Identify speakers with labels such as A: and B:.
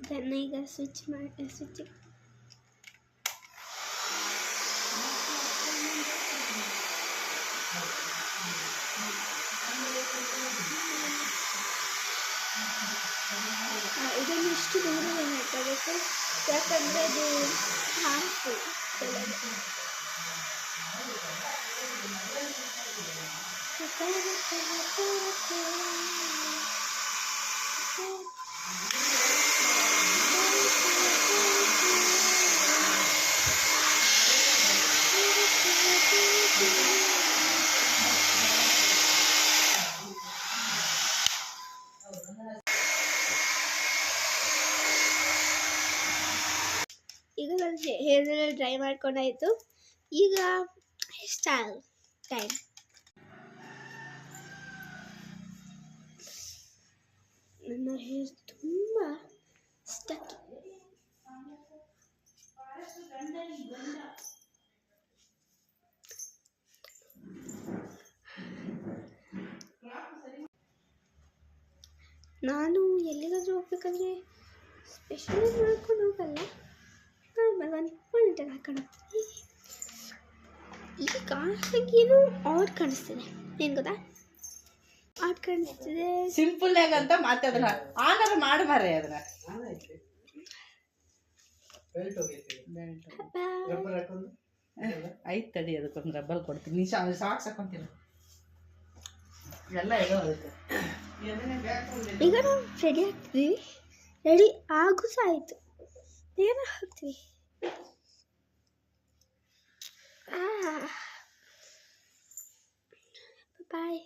A: ಇದನ್ನು ಈಗ ಸ್ವಿಚ್ ಇದನ್ನು ಇಷ್ಟು ದೂರವೇ ಹಾಕಬೇಕು, ಯಾಕಂದರೆ ಅದು ಹಾಕು ಈಗ ನಾನು ಹೇರ್ ಡ್ರೈ ಮಾಡ್ಕೊಂಡಾಯಿತು. ಈಗ ಸ್ಟೈಲ್ ಟೈಮ್. ನನ್ನ ಹೇರ್ ತುಂಬ ಸ್ಟಕ್. ನಾನು ಎಲ್ಲಿಗಾದ್ರೂ ಹೋಗ್ಬೇಕಂದ್ರೆ ಸ್ಪೆಷಲಾಗಿ ಮಾಡ್ಕೊಂಡು ಹೋಗಲ್ಲ, ನಾರ್ಮಲ್ ಒಂದು ಪಾಯಿಂಟಲ್ಲಿ ಹಾಕೊಂಡು ಹೋಗ್ತೀನಿ. ಈಗ ಹಾಗೇನು ಆಡ್ ಕಾಣಿಸ್ತಿದೆ, ಏನು ಗೊತ್ತಾ? ಆಡ್ ಕಾಣಿಸ್ತಿದೆ.
B: ಸಿಂಪಲ್ ಆಗಂತ ಮಾತಾಡೋಣ, ಆನಾರ ಮಾಡಿ ಮಾರೇ ಅದನ್ನ. ಐದು ತಡಿ, ಅದಕ್ಕೊಂದು ರಬ್ಬಲ್ ಕೊಡ್ತೀನಿ. ನೀ ಸಾಕ್ಸ್ ಹಾಕೊಂತೀನಿ ಎಲ್ಲ.
A: ಈಗ ನಾವು ರೆಡಿ ಆಗ್ತೀವಿ. ರೆಡಿ ಆಗು ಸಹ ಆಯಿತು. ಏನು ಹಾಕ್ತೀವಿ? ಬಾಯ್.